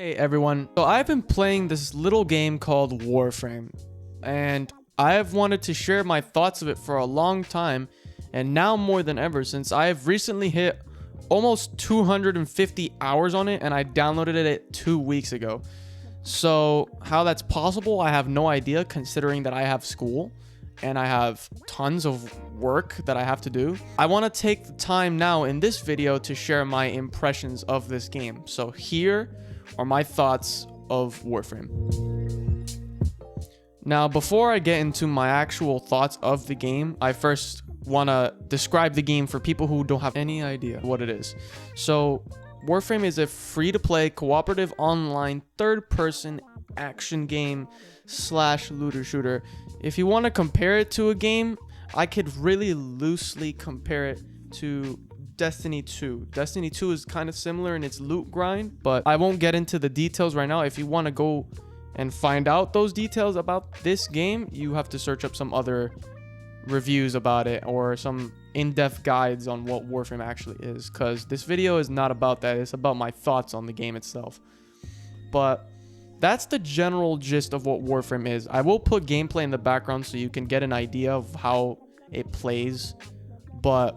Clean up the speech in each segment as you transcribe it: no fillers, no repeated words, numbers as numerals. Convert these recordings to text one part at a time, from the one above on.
Hey everyone, so I've been playing this little game called Warframe, and I've wanted to share my thoughts of it for a long time, and now more than ever since I have recently hit almost 250 hours on it, and I downloaded it 2 weeks ago. So how that's possible, I have no idea, considering that I have school and I have tons of work that I have to do. I want to take the time now in this video to share my impressions of this game. So here are my thoughts of Warframe. Now, before I get into my actual thoughts of the game, I first want to describe the game for people who don't have any idea what it is. So, Warframe is a free-to-play, cooperative, online, third-person action game / looter shooter. If you want to compare it to a game, I could really loosely compare it to Destiny 2. Destiny 2 is kind of similar in its loot grind, but I won't get into the details right now. If you want to go and find out those details about this game, you have to search up some other reviews about it or some in-depth guides on what Warframe actually is, because this video is not about that. It's about my thoughts on the game itself. But that's the general gist of what Warframe is. I will put gameplay in the background so you can get an idea of how it plays, but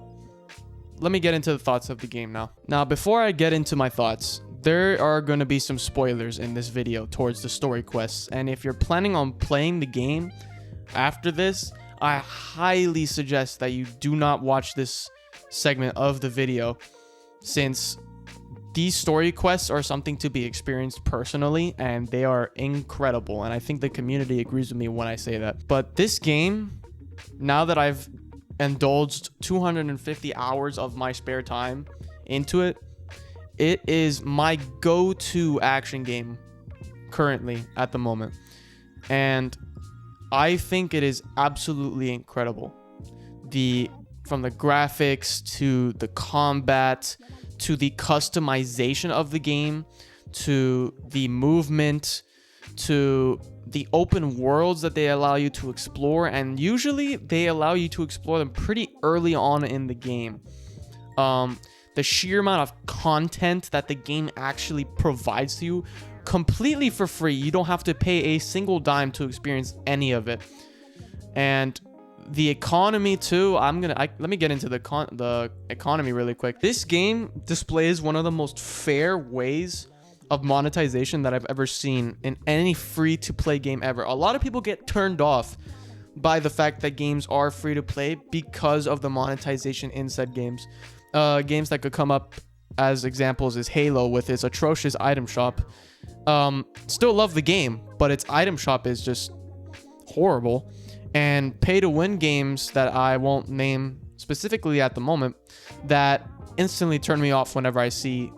let me get into the thoughts of the game now. Now, before I get into my thoughts, there are going to be some spoilers in this video towards the story quests, and if you're planning on playing the game after this, I highly suggest that you do not watch this segment of the video, since these story quests are something to be experienced personally, and they are incredible, and I think the community agrees with me when I say that. But this game, now that I've indulged 250 hours of my spare time into it, it is my go-to action game currently at the moment, and I think it is absolutely incredible. From the graphics to the combat to the customization of the game to the movement to the open worlds that they allow you to explore, and usually they allow you to explore them pretty early on in the game. The sheer amount of content that the game actually provides to you completely for free. You don't have to pay a single dime to experience any of it. And the economy too, let me get into the economy really quick. This game displays one of the most fair ways of monetization that I've ever seen in any free-to-play game ever. A lot of people get turned off by the fact that games are free-to-play because of the monetization in said games. Games that could come up as examples is Halo with its atrocious item shop. Still love the game, but its item shop is just horrible. And pay-to-win games that I won't name specifically at the moment that instantly turn me off whenever I see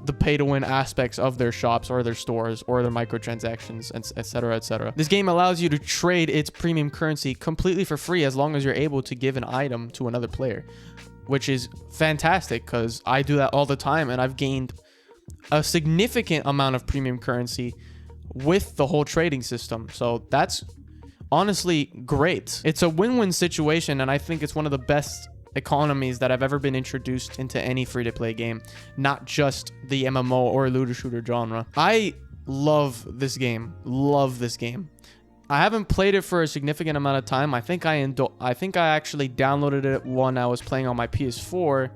the pay-to-win aspects of their shops or their stores or their microtransactions, etc., etc. This game allows you to trade its premium currency completely for free as long as you're able to give an item to another player, which is fantastic because I do that all the time, and I've gained a significant amount of premium currency with the whole trading system. So that's honestly great. It's a win-win situation, and I think it's one of the best economies that I've ever been introduced into any free-to-play game, not just the MMO or looter shooter genre. I love this game. Love this game. I haven't played it for a significant amount of time. I think I actually downloaded it when I was playing on my PS4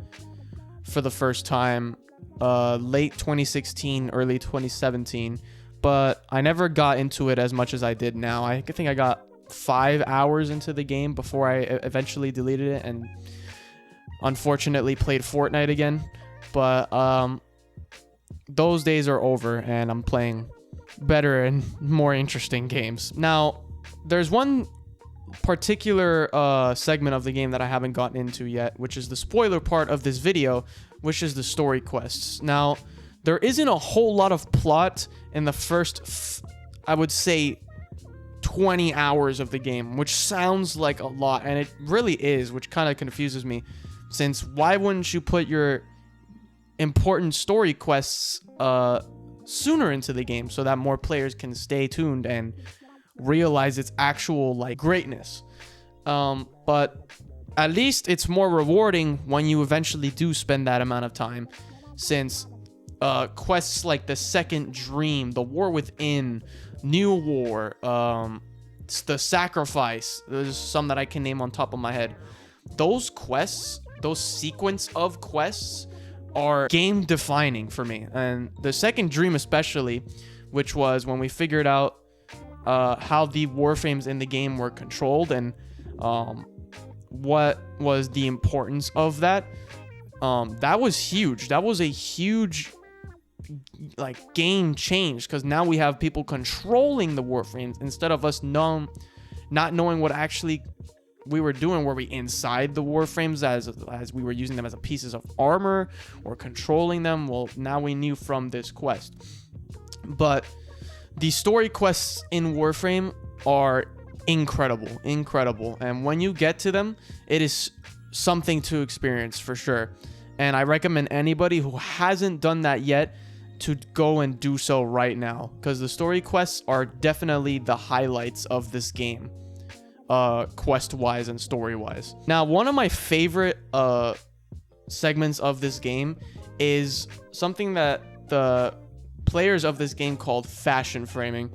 for the first time, late 2016, early 2017, but I never got into it as much as I did now. I think I got 5 hours into the game before I eventually deleted it and unfortunately played Fortnite again. But those days are over, and I'm playing better and more interesting games. Now, there's one particular segment of the game that I haven't gotten into yet, which is the spoiler part of this video, which is the story quests. Now, there isn't a whole lot of plot in the first, I would say, 20 hours of the game, which sounds like a lot, and it really is, which kind of confuses me, since why wouldn't you put your important story quests sooner into the game so that more players can stay tuned and realize its actual greatness? But at least it's more rewarding when you eventually do spend that amount of time, since quests like the Second Dream, the War Within, New War, the Sacrifice. There's some that I can name on top of my head. Those quests, those sequence of quests are game defining for me. And the Second Dream especially, which was when we figured out how the Warframes in the game were controlled and what was the importance of that. That was huge. That was a huge like game change, because now we have people controlling the Warframes instead of us not knowing what actually we were doing. Were we inside the Warframes as we were using them as a pieces of armor or controlling them? Well, now we knew from this quest. But the story quests in Warframe are incredible, and when you get to them, it is something to experience for sure. And I recommend anybody who hasn't done that yet to go and do so right now, because the story quests are definitely the highlights of this game, quest wise and story wise. Now, one of my favorite segments of this game is something that the players of this game called fashion framing.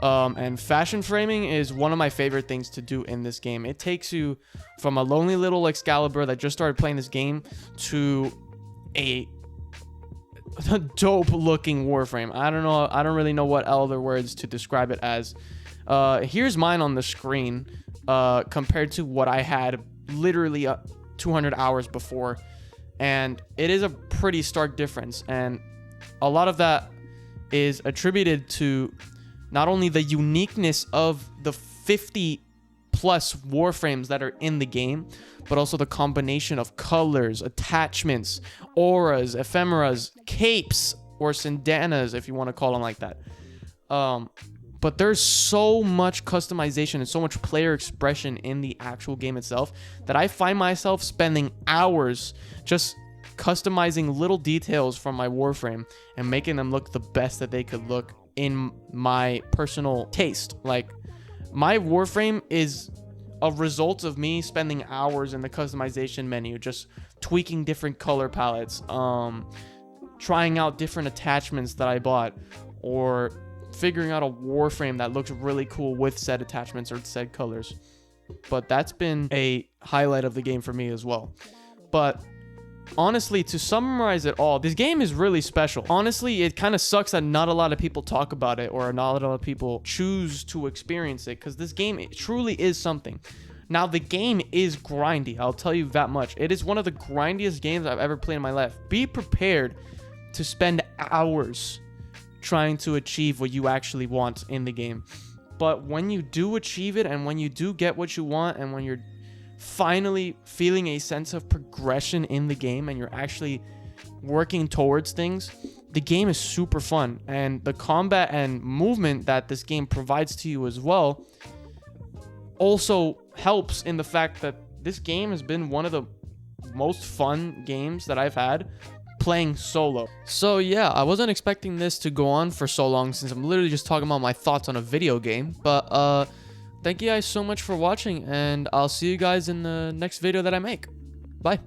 And fashion framing is one of my favorite things to do in this game. It takes you from a lonely little Excalibur that just started playing this game to a dope looking Warframe. I don't really know what other words to describe it as. Here's mine on the screen compared to what I had literally 200 hours before, and it is a pretty stark difference. And a lot of that is attributed to not only the uniqueness of the 50 plus Warframes that are in the game, but also the combination of colors, attachments, auras, ephemeras, capes, or sandanas, if you want to call them like that. But there's so much customization and so much player expression in the actual game itself that I find myself spending hours just customizing little details from my Warframe and making them look the best that they could look in my personal taste. Like, my Warframe is a result of me spending hours in the customization menu, just tweaking different color palettes, trying out different attachments that I bought, or figuring out a Warframe that looks really cool with said attachments or said colors. But that's been a highlight of the game for me as well. But honestly, to summarize it all, this game is really special. Honestly, it kind of sucks that not a lot of people talk about it, or not a lot of people choose to experience it, because this game, it truly is something. Now, the game is grindy. I'll tell you that much. It is one of the grindiest games I've ever played in my life. Be prepared to spend hours trying to achieve what you actually want in the game. But when you do achieve it, and when you do get what you want, and when you're finally feeling a sense of progression in the game and you're actually working towards things, the game is super fun. And the combat and movement that this game provides to you as well also helps in the fact that this game has been one of the most fun games that I've had playing solo. So yeah, I wasn't expecting this to go on for so long, since I'm literally just talking about my thoughts on a video game. But thank you guys so much for watching, and I'll see you guys in the next video that I make. Bye.